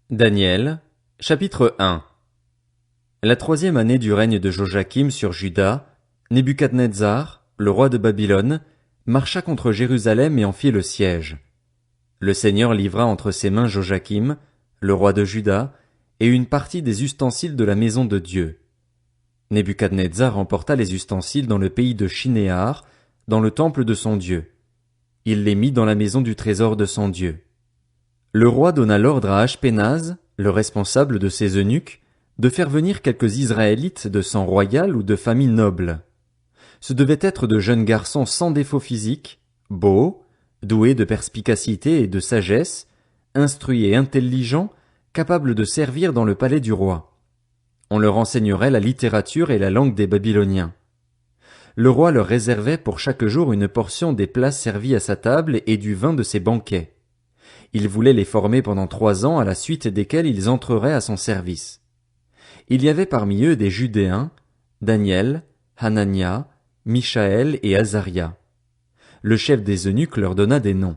Daniel, chapitre 1. La troisième année du règne de Joachim sur Juda, Nebuchadnezzar, le roi de Babylone, marcha contre Jérusalem et en fit le siège. Le Seigneur livra entre ses mains Joachim, le roi de Juda, et une partie des ustensiles de la maison de Dieu. Nebuchadnezzar emporta les ustensiles dans le pays de Shinéar, dans le temple de son Dieu. Il les mit dans la maison du trésor de son Dieu. Le roi donna l'ordre à Ashpenaz, le responsable de ses eunuques, de faire venir quelques Israélites de sang royal ou de famille noble. Ce devaient être de jeunes garçons sans défaut physique, beaux, doués de perspicacité et de sagesse, instruits et intelligents, capables de servir dans le palais du roi. On leur enseignerait la littérature et la langue des Babyloniens. Le roi leur réservait pour chaque jour une portion des plats servis à sa table et du vin de ses banquets. Il voulait les former pendant 3 ans à la suite desquels ils entreraient à son service. Il y avait parmi eux des Judéens, Daniel, Hanania, Mishaël et Azaria. Le chef des eunuques leur donna des noms.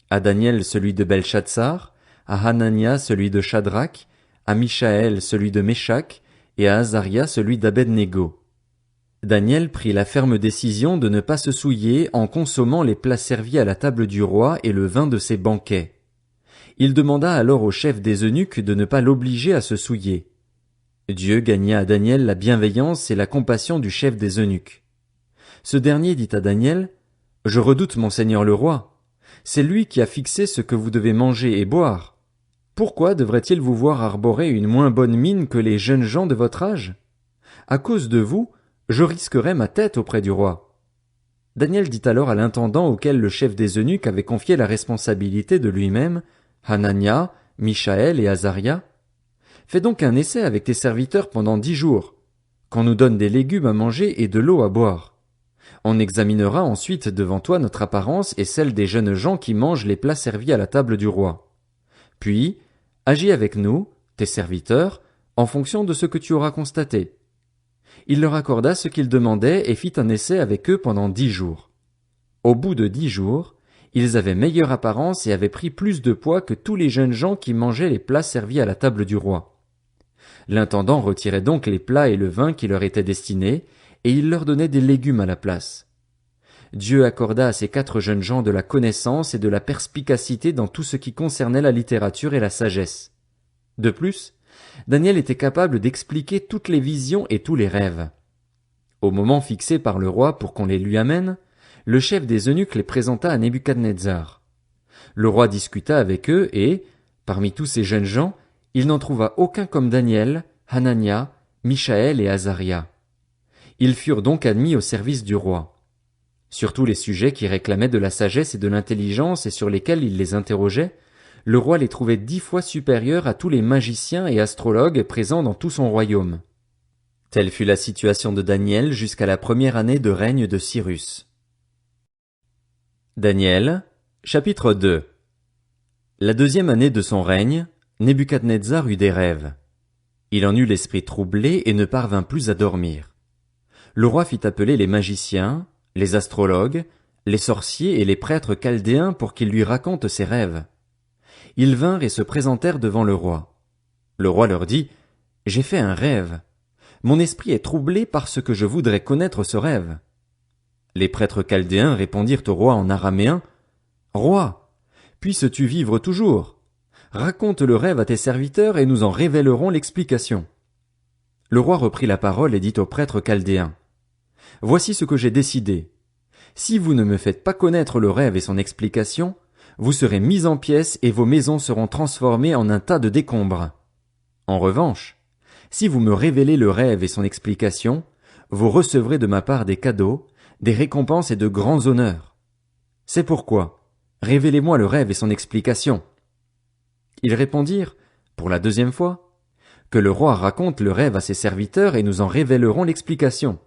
À Daniel celui de Belchatsar, à Hanania celui de Shadrach, à Mishaël celui de Méshach, et à Azaria celui d'Abed-Négo. Daniel prit la ferme décision de ne pas se souiller en consommant les plats servis à la table du roi et le vin de ses banquets. Il demanda alors au chef des eunuques de ne pas l'obliger à se souiller. Dieu gagna à Daniel la bienveillance et la compassion du chef des eunuques. Ce dernier dit à Daniel, « Je redoute mon seigneur le roi. C'est lui qui a fixé ce que vous devez manger et boire. Pourquoi devrait-il vous voir arborer une moins bonne mine que les jeunes gens de votre âge? À cause de vous, je risquerais ma tête auprès du roi. » Daniel dit alors à l'intendant auquel le chef des eunuques avait confié la responsabilité de lui-même, Hanania, Mishaël et Azaria, « Fais donc un essai avec tes serviteurs pendant 10 jours, qu'on nous donne des légumes à manger et de l'eau à boire. On examinera ensuite devant toi notre apparence et celle des jeunes gens qui mangent les plats servis à la table du roi. Puis, agis avec nous, tes serviteurs, en fonction de ce que tu auras constaté. » Il leur accorda ce qu'ils demandaient et fit un essai avec eux pendant 10 jours. Au bout de 10 jours, ils avaient meilleure apparence et avaient pris plus de poids que tous les jeunes gens qui mangeaient les plats servis à la table du roi. L'intendant retirait donc les plats et le vin qui leur étaient destinés, et il leur donnait des légumes à la place. Dieu accorda à ces 4 jeunes gens de la connaissance et de la perspicacité dans tout ce qui concernait la littérature et la sagesse. De plus, Daniel était capable d'expliquer toutes les visions et tous les rêves. Au moment fixé par le roi pour qu'on les lui amène, le chef des eunuques les présenta à Nebuchadnezzar. Le roi discuta avec eux et, parmi tous ces jeunes gens, il n'en trouva aucun comme Daniel, Hanania, Mishaël et Azaria. Ils furent donc admis au service du roi. Sur tous les sujets qui réclamaient de la sagesse et de l'intelligence et sur lesquels il les interrogeait, le roi les trouvait 10 fois supérieurs à tous les magiciens et astrologues présents dans tout son royaume. Telle fut la situation de Daniel jusqu'à la première année de règne de Cyrus. Daniel, chapitre 2. La deuxième année de son règne, Nebuchadnezzar eut des rêves. Il en eut l'esprit troublé et ne parvint plus à dormir. Le roi fit appeler les magiciens, les astrologues, les sorciers et les prêtres chaldéens pour qu'ils lui racontent ses rêves. Ils vinrent et se présentèrent devant le roi. Le roi leur dit, « J'ai fait un rêve. Mon esprit est troublé parce que je voudrais connaître ce rêve. » Les prêtres chaldéens répondirent au roi en araméen, « Roi, puisses-tu vivre toujours? Raconte le rêve à tes serviteurs et nous en révélerons l'explication. » Le roi reprit la parole et dit aux prêtres chaldéens, « Voici ce que j'ai décidé. Si vous ne me faites pas connaître le rêve et son explication, vous serez mis en pièces et vos maisons seront transformées en un tas de décombres. En revanche, si vous me révélez le rêve et son explication, vous recevrez de ma part des cadeaux, des récompenses et de grands honneurs. C'est pourquoi, révélez-moi le rêve et son explication. » Ils répondirent, pour la 2e fois, que le roi raconte le rêve à ses serviteurs et nous en révélerons l'explication.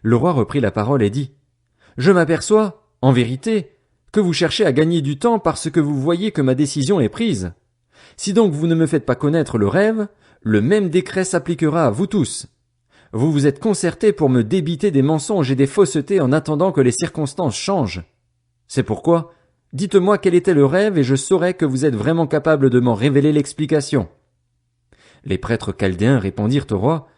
Le roi reprit la parole et dit, « Je m'aperçois, en vérité, que vous cherchez à gagner du temps parce que vous voyez que ma décision est prise. Si donc vous ne me faites pas connaître le rêve, le même décret s'appliquera à vous tous. Vous vous êtes concertés pour me débiter des mensonges et des faussetés en attendant que les circonstances changent. C'est pourquoi, Dites-moi quel était le rêve et je saurai que vous êtes vraiment capable de m'en révéler l'explication. Les prêtres chaldéens répondirent au roi,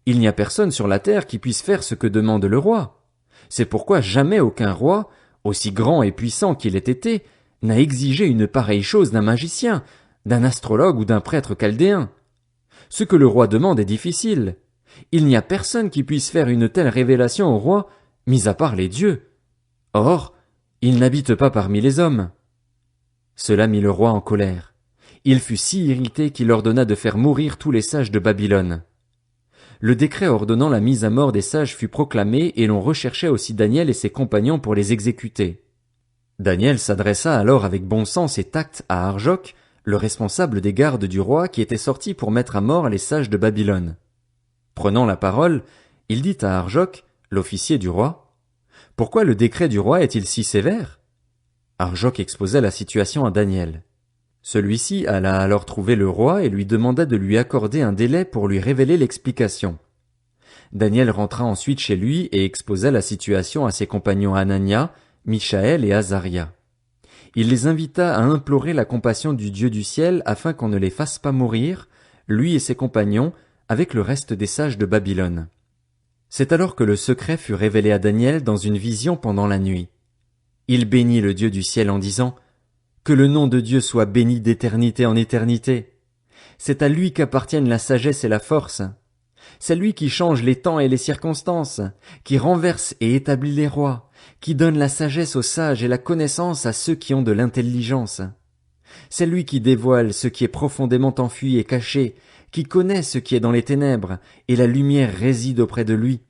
il n'y a personne sur la terre qui puisse faire ce que demande le roi. C'est pourquoi jamais aucun roi, aussi grand et puissant qu'il ait été, n'a exigé une pareille chose d'un magicien, d'un astrologue ou d'un prêtre chaldéen. Ce que le roi demande est difficile. Il n'y a personne qui puisse faire une telle révélation au roi, mis à part les dieux. Or, il n'habite pas parmi les hommes. Cela mit le roi en colère. Il fut si irrité qu'il ordonna de faire mourir tous les sages de Babylone. Le décret ordonnant la mise à mort des sages fut proclamé et l'on recherchait aussi Daniel et ses compagnons pour les exécuter. Daniel s'adressa alors avec bon sens et tact à Arjoc, le responsable des gardes du roi qui était sorti pour mettre à mort les sages de Babylone. Prenant la parole, il dit à Arjoc, l'officier du roi, « Pourquoi le décret du roi est-il si sévère ?» Arjoc exposa la situation à Daniel. Celui-ci alla alors trouver le roi et lui demanda de lui accorder un délai pour lui révéler l'explication. Daniel rentra ensuite chez lui et exposa la situation à ses compagnons Anania, Michaël et Azaria. Il les invita à implorer la compassion du Dieu du ciel afin qu'on ne les fasse pas mourir, lui et ses compagnons, avec le reste des sages de Babylone. C'est alors que le secret fut révélé à Daniel dans une vision pendant la nuit. Il bénit le Dieu du ciel en disant « Que le nom de Dieu soit béni d'éternité en éternité. C'est à lui qu'appartiennent la sagesse et la force. C'est lui qui change les temps et les circonstances, qui renverse et établit les rois, qui donne la sagesse aux sages et la connaissance à ceux qui ont de l'intelligence. C'est lui qui dévoile ce qui est profondément enfui et caché, qui connaît ce qui est dans les ténèbres, et la lumière réside auprès de lui.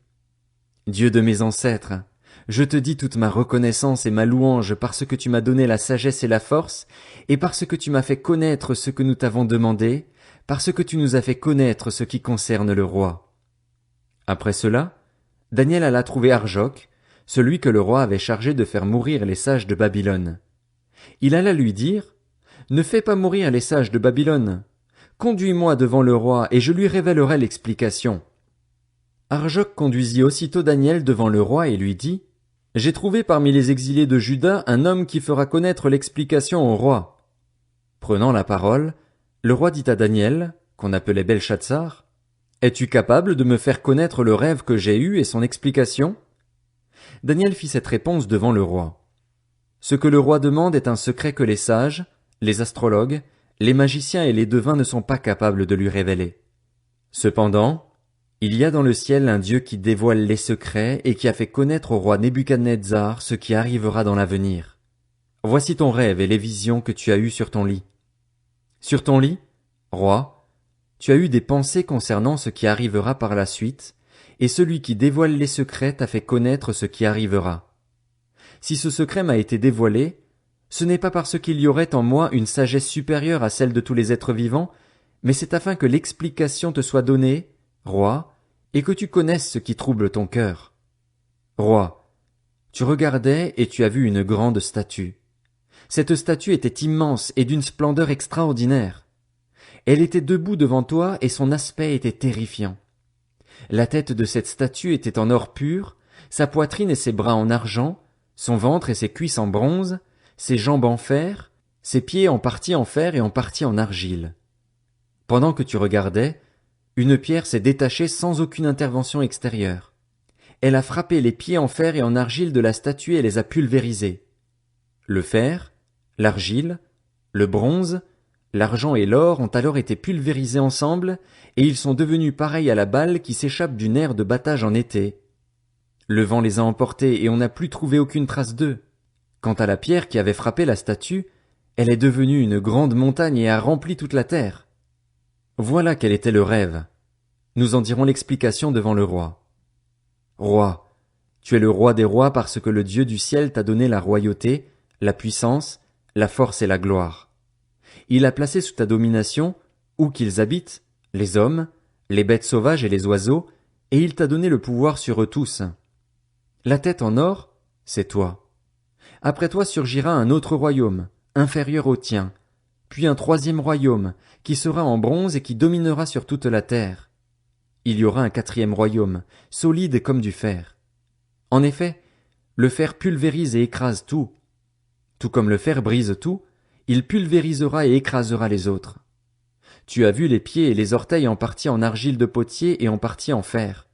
Dieu de mes ancêtres, je te dis toute ma reconnaissance et ma louange parce que tu m'as donné la sagesse et la force, et parce que tu m'as fait connaître ce que nous t'avons demandé, parce que tu nous as fait connaître ce qui concerne le roi. » Après cela, Daniel alla trouver Arjoc, celui que le roi avait chargé de faire mourir les sages de Babylone. Il alla lui dire, « Ne fais pas mourir les sages de Babylone. Conduis-moi devant le roi et je lui révélerai l'explication. » Arjoc conduisit aussitôt Daniel devant le roi et lui dit, « J'ai trouvé parmi les exilés de Juda un homme qui fera connaître l'explication au roi. » Prenant la parole, le roi dit à Daniel, qu'on appelait Belchatsar, « Es-tu capable de me faire connaître le rêve que j'ai eu et son explication ?» Daniel fit cette réponse devant le roi. Ce que le roi demande est un secret que les sages, les astrologues, les magiciens et les devins ne sont pas capables de lui révéler. Cependant, il y a dans le ciel un Dieu qui dévoile les secrets et qui a fait connaître au roi Nebuchadnezzar ce qui arrivera dans l'avenir. Voici ton rêve et les visions que tu as eues sur ton lit. Sur ton lit, roi, tu as eu des pensées concernant ce qui arrivera par la suite, et celui qui dévoile les secrets t'a fait connaître ce qui arrivera. Si ce secret m'a été dévoilé, ce n'est pas parce qu'il y aurait en moi une sagesse supérieure à celle de tous les êtres vivants, mais c'est afin que l'explication te soit donnée, roi, et que tu connaisses ce qui trouble ton cœur. Roi, tu regardais et tu as vu une grande statue. Cette statue était immense et d'une splendeur extraordinaire. Elle était debout devant toi et son aspect était terrifiant. La tête de cette statue était en or pur, sa poitrine et ses bras en argent, son ventre et ses cuisses en bronze, ses jambes en fer, ses pieds en partie en fer et en partie en argile. Pendant que tu regardais, une pierre s'est détachée sans aucune intervention extérieure. Elle a frappé les pieds en fer et en argile de la statue et les a pulvérisés. Le fer, l'argile, le bronze, l'argent et l'or ont alors été pulvérisés ensemble, et ils sont devenus pareils à la balle qui s'échappe du nerf de battage en été. Le vent les a emportés et on n'a plus trouvé aucune trace d'eux. Quant à la pierre qui avait frappé la statue, elle est devenue une grande montagne et a rempli toute la terre. Voilà quel était le rêve. Nous en dirons l'explication devant le roi. Roi, tu es le roi des rois parce que le Dieu du ciel t'a donné la royauté, la puissance, la force et la gloire. Il a placé sous ta domination, où qu'ils habitent, les hommes, les bêtes sauvages et les oiseaux, et il t'a donné le pouvoir sur eux tous. La tête en or, c'est toi. Après toi surgira un autre royaume, inférieur au tien, puis un troisième royaume, qui sera en bronze et qui dominera sur toute la terre. Il y aura un quatrième royaume, solide comme du fer. En effet, le fer pulvérise et écrase tout. Tout comme le fer brise tout, il pulvérisera et écrasera les autres. Tu as vu les pieds et les orteils en partie en argile de potier et en partie en fer.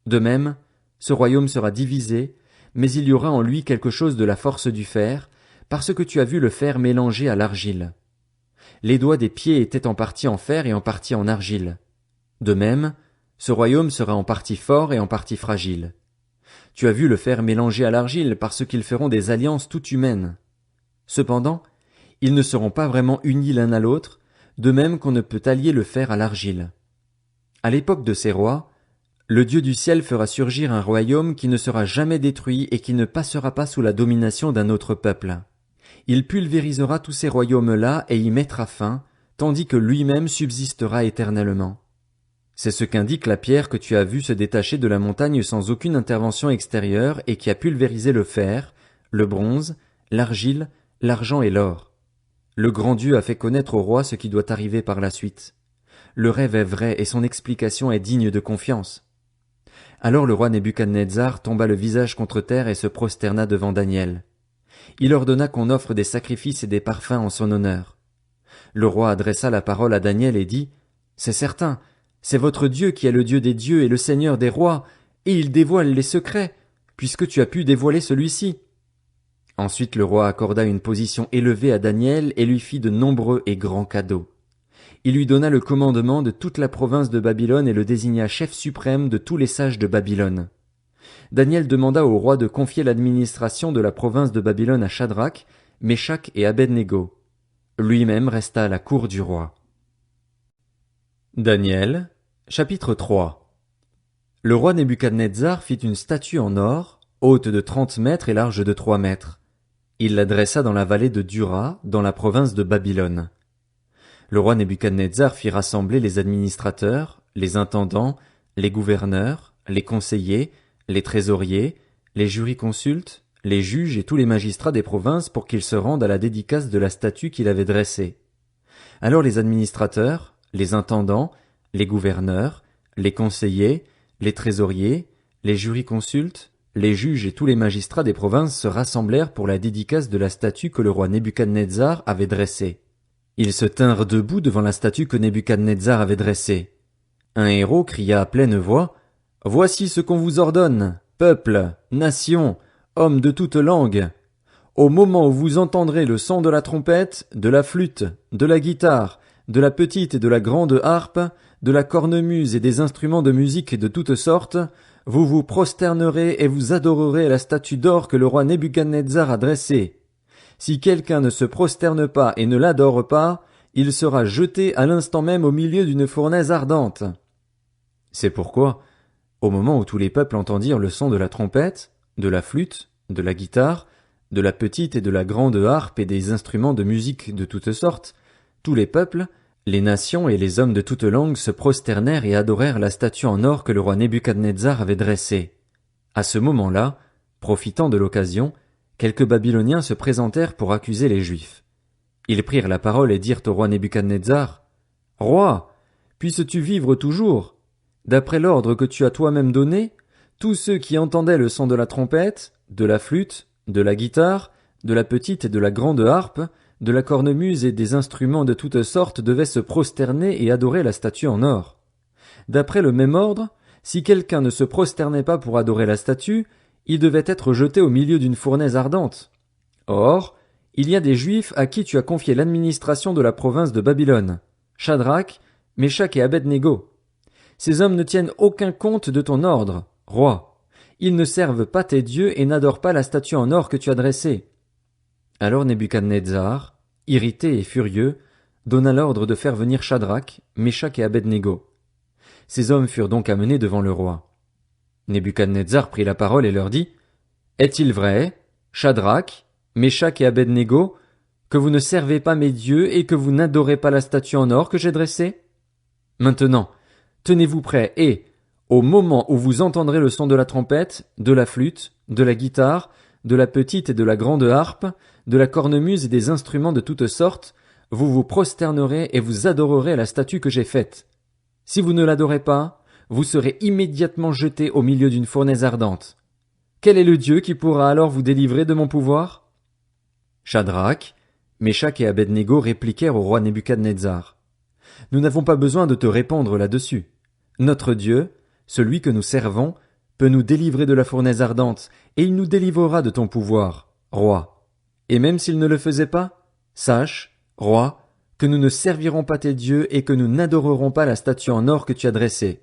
De même, ce royaume sera divisé, mais il y aura en lui quelque chose de la force du fer, parce que tu as vu le fer mélangé à l'argile. Les doigts des pieds étaient en partie en fer et en partie en argile. De même, ce royaume sera en partie fort et en partie fragile. Tu as vu le fer mélangé à l'argile parce qu'ils feront des alliances toutes humaines. Cependant, ils ne seront pas vraiment unis l'un à l'autre, de même qu'on ne peut allier le fer à l'argile. À l'époque de ces rois, le Dieu du ciel fera surgir un royaume qui ne sera jamais détruit et qui ne passera pas sous la domination d'un autre peuple. Il pulvérisera tous ces royaumes-là et y mettra fin, tandis que lui-même subsistera éternellement. C'est ce qu'indique la pierre que tu as vue se détacher de la montagne sans aucune intervention extérieure et qui a pulvérisé le fer, le bronze, l'argile, l'argent et l'or. Le grand Dieu a fait connaître au roi ce qui doit arriver par la suite. Le rêve est vrai et son explication est digne de confiance. Alors le roi Nebuchadnezzar tomba le visage contre terre et se prosterna devant Daniel. Il ordonna qu'on offre des sacrifices et des parfums en son honneur. Le roi adressa la parole à Daniel et dit « C'est certain, c'est votre Dieu qui est le Dieu des dieux et le Seigneur des rois, et il dévoile les secrets, puisque tu as pu dévoiler celui-ci. » Ensuite le roi accorda une position élevée à Daniel et lui fit de nombreux et grands cadeaux. Il lui donna le commandement de toute la province de Babylone et le désigna chef suprême de tous les sages de Babylone. Daniel demanda au roi de confier l'administration de la province de Babylone à Shadrach, Meshach et Abed-Négo. Lui-même resta à la cour du roi. Daniel, chapitre 3. Le roi Nebuchadnezzar fit une statue en or, haute de 30 mètres et large de 3 mètres. Il la dressa dans la vallée de Dura, dans la province de Babylone. Le roi Nebuchadnezzar fit rassembler les administrateurs, les intendants, les gouverneurs, les conseillers, les trésoriers, les jurisconsultes, les juges et tous les magistrats des provinces pour qu'ils se rendent à la dédicace de la statue qu'il avait dressée. Alors les administrateurs, les intendants, les gouverneurs, les conseillers, les trésoriers, les jurisconsultes, les juges et tous les magistrats des provinces se rassemblèrent pour la dédicace de la statue que le roi Nebuchadnezzar avait dressée. Ils se tinrent debout devant la statue que Nebuchadnezzar avait dressée. Un héros cria à pleine voix « Voici ce qu'on vous ordonne, peuple, nation, hommes de toute langue. Au moment où vous entendrez le son de la trompette, de la flûte, de la guitare, de la petite et de la grande harpe, de la cornemuse et des instruments de musique de toutes sortes, vous vous prosternerez et vous adorerez la statue d'or que le roi Nebuchadnezzar a dressée. Si quelqu'un ne se prosterne pas et ne l'adore pas, il sera jeté à l'instant même au milieu d'une fournaise ardente. » C'est pourquoi, au moment où tous les peuples entendirent le son de la trompette, de la flûte, de la guitare, de la petite et de la grande harpe et des instruments de musique de toutes sortes, tous les peuples, les nations et les hommes de toutes langues se prosternèrent et adorèrent la statue en or que le roi Nebuchadnezzar avait dressée. À ce moment-là, profitant de l'occasion, quelques Babyloniens se présentèrent pour accuser les Juifs. Ils prirent la parole et dirent au roi Nebuchadnezzar, « Roi, puisses-tu vivre toujours? D'après l'ordre que tu as toi-même donné, tous ceux qui entendaient le son de la trompette, de la flûte, de la guitare, de la petite et de la grande harpe, de la cornemuse et des instruments de toutes sortes devaient se prosterner et adorer la statue en or. D'après le même ordre, si quelqu'un ne se prosternait pas pour adorer la statue, il devait être jeté au milieu d'une fournaise ardente. Or, il y a des Juifs à qui tu as confié l'administration de la province de Babylone, Shadrach, Meshach et Abed-Négo. Ces hommes ne tiennent aucun compte de ton ordre, roi. Ils ne servent pas tes dieux et n'adorent pas la statue en or que tu as dressée. » Alors Nebuchadnezzar, irrité et furieux, donna l'ordre de faire venir Shadrach, Meshach et Abed-Négo. Ces hommes furent donc amenés devant le roi. Nebuchadnezzar prit la parole et leur dit « Est-il vrai, Shadrach, Meshach et Abed-Négo, que vous ne servez pas mes dieux et que vous n'adorez pas la statue en or que j'ai dressée? Maintenant, tenez-vous prêts et, au moment où vous entendrez le son de la trompette, de la flûte, de la guitare, de la petite et de la grande harpe, de la cornemuse et des instruments de toutes sortes, vous vous prosternerez et vous adorerez la statue que j'ai faite. Si vous ne l'adorez pas, vous serez immédiatement jeté au milieu d'une fournaise ardente. Quel est le Dieu qui pourra alors vous délivrer de mon pouvoir? » Shadrach, Meshach et Abed-Négo répliquèrent au roi Nebuchadnezzar. Nous n'avons pas besoin de te répondre là-dessus. Notre Dieu, celui que nous servons, peut nous délivrer de la fournaise ardente, et il nous délivrera de ton pouvoir, roi. Et même s'il ne le faisait pas, sache, roi, que nous ne servirons pas tes dieux et que nous n'adorerons pas la statue en or que tu as dressée.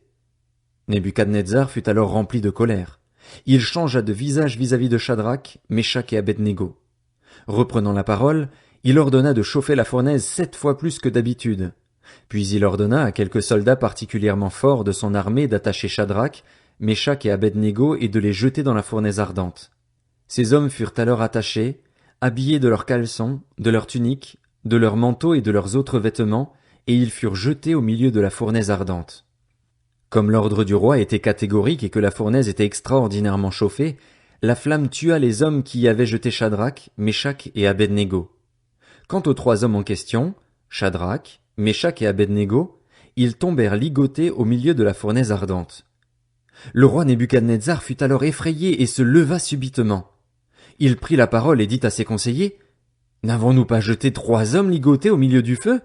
Nebuchadnezzar fut alors rempli de colère. Il changea de visage vis-à-vis de Shadrach, Meshach et Abed-Négo. Reprenant la parole, il ordonna de chauffer la fournaise 7 fois plus que d'habitude. Puis il ordonna à quelques soldats particulièrement forts de son armée d'attacher Shadrach, Meshach et Abed-Négo et de les jeter dans la fournaise ardente. Ces hommes furent alors attachés, habillés de leurs caleçons, de leurs tuniques, de leurs manteaux et de leurs autres vêtements, et ils furent jetés au milieu de la fournaise ardente. Comme l'ordre du roi était catégorique et que la fournaise était extraordinairement chauffée, la flamme tua les hommes qui y avaient jeté Shadrach, Meshach et Abed-Négo. Quant aux 3 hommes en question, Shadrach, Meshach et Abed-Négo, ils tombèrent ligotés au milieu de la fournaise ardente. Le roi Nebuchadnezzar fut alors effrayé et se leva subitement. Il prit la parole et dit à ses conseillers, « N'avons-nous pas jeté 3 hommes ligotés au milieu du feu ?»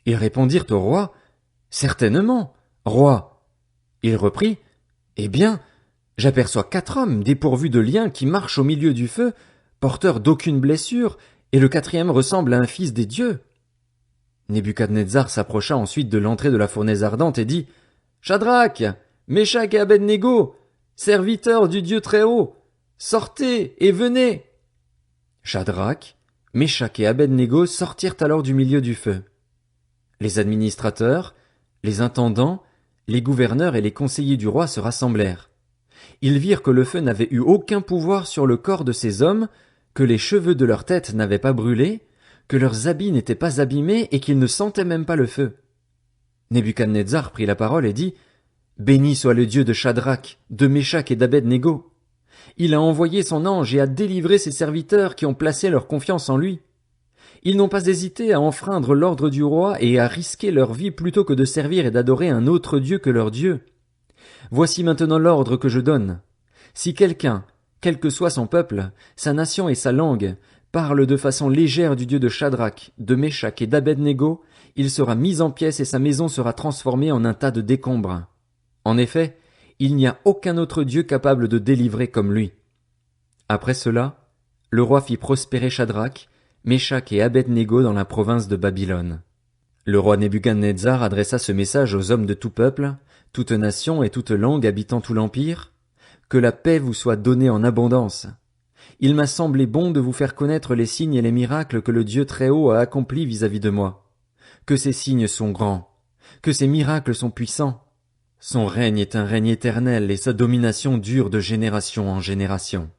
Ils répondirent au roi, « Certainement, roi. » Il reprit, « Eh bien, j'aperçois 4 hommes dépourvus de liens qui marchent au milieu du feu, porteurs d'aucune blessure, et le 4e ressemble à un fils des dieux. » Nebuchadnezzar s'approcha ensuite de l'entrée de la fournaise ardente et dit, « Shadrach, Meshach et Abed-Négo, serviteurs du Dieu Très-Haut, sortez et venez. » Shadrach, Meshach et Abed-Négo sortirent alors du milieu du feu. Les administrateurs, les intendants, les gouverneurs et les conseillers du roi se rassemblèrent. Ils virent que le feu n'avait eu aucun pouvoir sur le corps de ces hommes, que les cheveux de leur tête n'avaient pas brûlé, que leurs habits n'étaient pas abîmés et qu'ils ne sentaient même pas le feu. Nebuchadnezzar prit la parole et dit, « Béni soit le Dieu de Shadrach, de Meshach et d'Abed-Négo. Il a envoyé son ange et a délivré ses serviteurs qui ont placé leur confiance en lui. Ils n'ont pas hésité à enfreindre l'ordre du roi et à risquer leur vie plutôt que de servir et d'adorer un autre Dieu que leur Dieu. Voici maintenant l'ordre que je donne. Si quelqu'un, quel que soit son peuple, sa nation et sa langue, parle de façon légère du Dieu de Shadrach, de Meshach et d'Abed-Négo, il sera mis en pièces et sa maison sera transformée en un tas de décombres. En effet, il n'y a aucun autre Dieu capable de délivrer comme lui. » Après cela, le roi fit prospérer Shadrach, Meshach et Abed-Négo dans la province de Babylone. Le roi Nebuchadnezzar adressa ce message aux hommes de tout peuple, toute nation et toute langue habitant tout l'empire. Que la paix vous soit donnée en abondance. Il m'a semblé bon de vous faire connaître les signes et les miracles que le Dieu Très-Haut a accomplis vis-à-vis de moi. Que ces signes sont grands, que ces miracles sont puissants. Son règne est un règne éternel et sa domination dure de génération en génération.